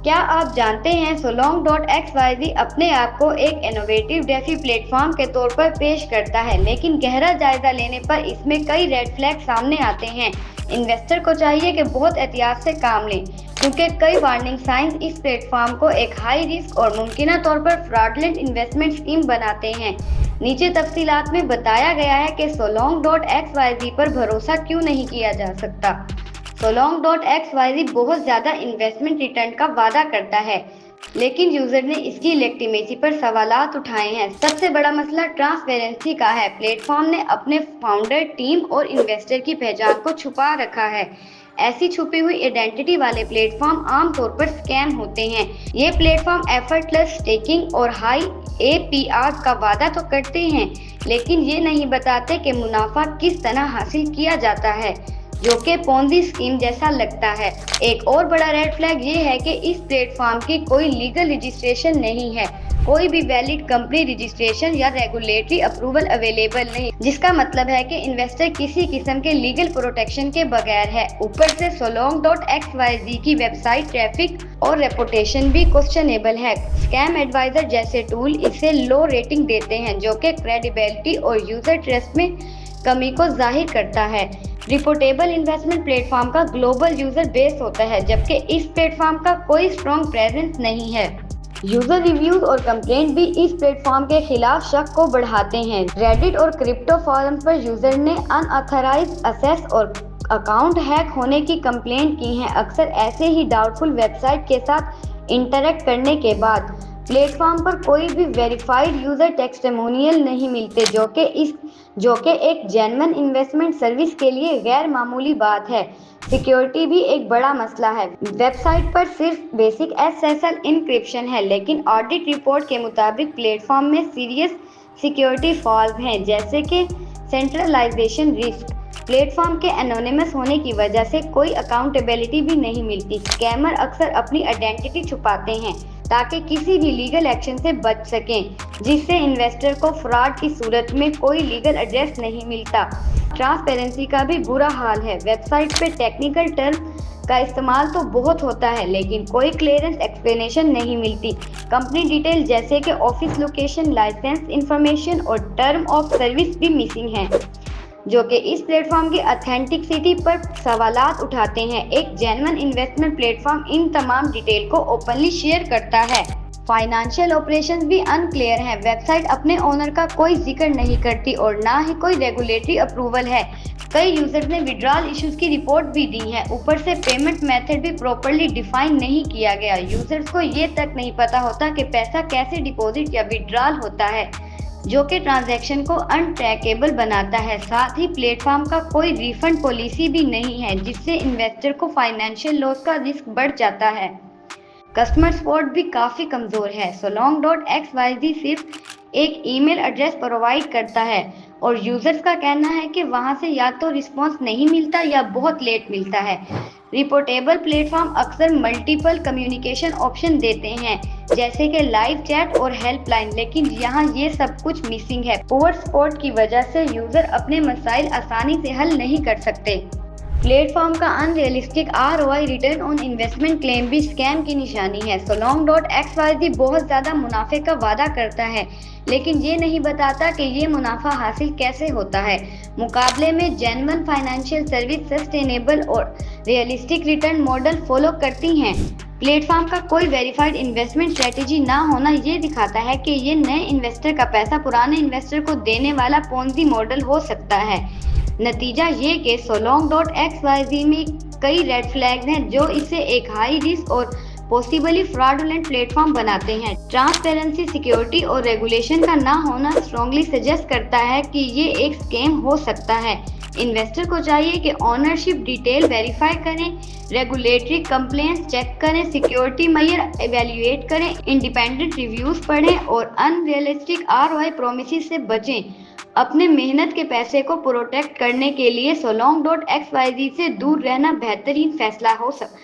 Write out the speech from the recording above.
کیا آپ جانتے ہیں solong.xyz اپنے آپ کو ایک انوویٹو ڈیفی پلیٹ فارم کے طور پر پیش کرتا ہے، لیکن گہرا جائزہ لینے پر اس میں کئی ریڈ فلیگ سامنے آتے ہیں۔ انویسٹر کو چاہیے کہ بہت احتیاط سے کام لیں، کیونکہ کئی وارننگ سائنز اس پلیٹ فارم کو ایک ہائی رسک اور ممکنہ طور پر فراڈلنٹ انویسٹمنٹ اسکیم بناتے ہیں۔ نیچے تفصیلات میں بتایا گیا ہے کہ solong.xyz پر بھروسہ کیوں نہیں کیا جا سکتا۔ solong.xyz بہت زیادہ انویسٹمنٹ ریٹرن کا وعدہ کرتا ہے، لیکن یوزر نے اس کی لیجٹمیسی پر سوالات اٹھائے ہیں۔ سب سے بڑا مسئلہ ٹرانسپیرنسی کا ہے۔ پلیٹ فارم نے اپنے فاؤنڈر، ٹیم اور انویسٹر کی پہچان کو چھپا رکھا ہے۔ ایسی چھپی ہوئی آئیڈینٹی والے پلیٹ فارم عام طور پر اسکیم ہوتے ہیں۔ یہ پلیٹ فارم ایفرٹ لیس اسٹیکنگ اور ہائی APR کا وعدہ تو کرتے ہیں، لیکن یہ نہیں بتاتے کہ منافع کس طرح حاصل کیا جاتا ہے، جو کہ پونزی اسکیم جیسا لگتا ہے۔ ایک اور بڑا ریڈ فلیگ یہ ہے کہ اس پلیٹ فارم کی کوئی لیگل رجسٹریشن نہیں ہے۔ کوئی بھی ویلڈ کمپنی رجسٹریشن یا ریگولیٹری اپروول اویلیبل نہیں، جس کا مطلب ہے کہ انویسٹر کسی قسم کے لیگل پروٹیکشن کے بغیر ہے۔ اوپر سے solong.xyz کی ویب سائٹ ٹریفک اور ریپوٹیشن بھی کوسچنیبل ہے۔ اسکیم ایڈوائزر جیسے ٹول اسے لو ریٹنگ دیتے ہیں، جو کہ کریڈیبلٹی اور یوزر ٹرسٹ میں کمی کو ظاہر کرتا ہے۔ رپورٹیبل انویسٹمنٹ پلیٹ فارم کا گلوبل یوزر بیس ہوتا ہے، جبکہ اس پلیٹ فارم کا کوئی اسٹرانگ پریزنس نہیں ہے۔ یوزر ریویوز اور کمپلینٹ بھی اس پلیٹ فارم کے خلاف شک کو بڑھاتے ہیں۔ ریڈٹ اور کرپٹو فورمز پر یوزر نے ان آتھرائزڈ ایکسیس اور اکاؤنٹ ہیک ہونے کی کمپلینٹ کی ہیں، اکثر ایسے ہی ڈاؤٹ فل ویب سائٹ کے ساتھ انٹریکٹ کرنے کے بعد۔ پلیٹ فارم پر کوئی بھی ویریفائڈ یوزر ٹیسٹیمونیل نہیں ملتے، جو کہ ایک جینوئن انویسٹمنٹ سروس کے لیے غیر معمولی بات ہے۔ سیکیورٹی بھی ایک بڑا مسئلہ ہے۔ ویب سائٹ پر صرف بیسک SSL انکرپشن ہے، لیکن آڈٹ رپورٹ کے مطابق پلیٹ فارم میں سیریس سیکیورٹی فالز ہیں، جیسے کہ سینٹرلائزیشن رسک۔ پلیٹ فارم کے انونیمس ہونے کی وجہ سے کوئی اکاؤنٹیبلٹی بھی نہیں ملتی۔ اسکیمر اکثر اپنی آئیڈینٹی چھپاتے ہیں تاکہ کسی بھی لیگل ایکشن سے بچ سکیں، جس سے انویسٹر کو فراڈ کی صورت میں کوئی لیگل ایڈریس نہیں ملتا۔ ٹرانسپیرنسی کا بھی برا حال ہے۔ ویب سائٹ پہ ٹیکنیکل ٹرم کا استعمال تو بہت ہوتا ہے، لیکن کوئی کلیئرنس ایکسپلینیشن نہیں ملتی۔ کمپنی ڈیٹیل جیسے کہ آفس لوکیشن، لائسنس انفارمیشن اور ٹرم آف سروس بھی مسنگ ہیں، جو کہ اس پلیٹ فارم کی اتھینٹسٹی پر سوالات اٹھاتے ہیں۔ ایک جینوئن انویسٹمنٹ پلیٹ فارم ان تمام ڈیٹیل کو اوپنلی شیئر کرتا ہے۔ فائنانشل آپریشنز بھی ان کلیئر ہیں۔ ویب سائٹ اپنے اونر کا کوئی ذکر نہیں کرتی اور نہ ہی کوئی ریگولیٹری اپروول ہے۔ کئی یوزرز نے وڈرال ایشوز کی رپورٹ بھی دی ہے۔ اوپر سے پیمنٹ میتھڈ بھی پراپرلی ڈیفائن نہیں کیا گیا۔ یوزرز کو یہ تک نہیں پتا ہوتا کہ پیسہ کیسے ڈپازٹ یا وڈرال ہوتا ہے، جو کہ ٹرانزیکشن کو ان ٹریکیبل بناتا ہے۔ ساتھ ہی پلیٹ فارم کا کوئی ریفنڈ پالیسی بھی نہیں ہے، جس سے انویسٹر کو فائنینشیل لاس کا رسک بڑھ جاتا ہے۔ کسٹمر سپورٹ بھی کافی کمزور ہے۔ solong.xyz صرف ایک ای میل ایڈریس پرووائڈ کرتا ہے اور یوزرز کا کہنا ہے کہ وہاں سے یا تو رسپانس نہیں ملتا یا بہت لیٹ ملتا ہے۔ رپورٹیبل پلیٹ فارم اکثر ملٹیپل کمیونیکیشن آپشن دیتے ہیں، جیسے کہ لائیو چیٹ اور ہیلپ لائن، لیکن یہاں یہ سب کچھ مسنگ ہے۔ پور سپورٹ کی وجہ سے یوزر اپنے مسائل آسانی سے حل نہیں کر سکتے۔ پلیٹ فارم کا unrealistic ROI return on investment claim بھی اسکیم کی نشانی ہے۔ solong.xyz بہت زیادہ منافع کا وعدہ کرتا ہے، لیکن یہ نہیں بتاتا کہ یہ منافع حاصل کیسے ہوتا ہے۔ مقابلے میں جینوئن فائنینشیل سروس سسٹینیبل اور ریئلسٹک ریٹرن ماڈل فالو کرتی ہیں۔ پلیٹ فارم کا کوئی ویریفائڈ انویسٹمنٹ اسٹریٹجی نہ ہونا یہ دکھاتا ہے کہ یہ نئے انویسٹر کا پیسہ پرانے انویسٹر کو دینے والا پونزی ماڈل ہو سکتا ہے۔ نتیجہ یہ کہ solong.xyz میں کئی ریڈ فلیگز ہیں جو اسے ایک ہائی رسک اور پاسبلی فراڈولنٹ پلیٹ فارم بناتے ہیں۔ ٹرانسپیرنسی، سیکیورٹی اور ریگولیشن کا نہ ہونا اسٹرانگلی سجیسٹ کرتا ہے کہ یہ ایک اسکیم ہو سکتا ہے۔ انویسٹر کو چاہیے کہ اونرشپ ڈیٹیل ویریفائی کریں، ریگولیٹری کمپلینس چیک کریں، سیکیورٹی معیار ایویلیویٹ کریں، انڈیپینڈنٹ ریویوز پڑھیں اور ان ریئلسٹک ROI پرومسز سے بچیں۔ اپنے محنت کے پیسے کو پروٹیکٹ کرنے کے لیے solong.xyz سے دور رہنا بہترین فیصلہ ہو سکتا ہے۔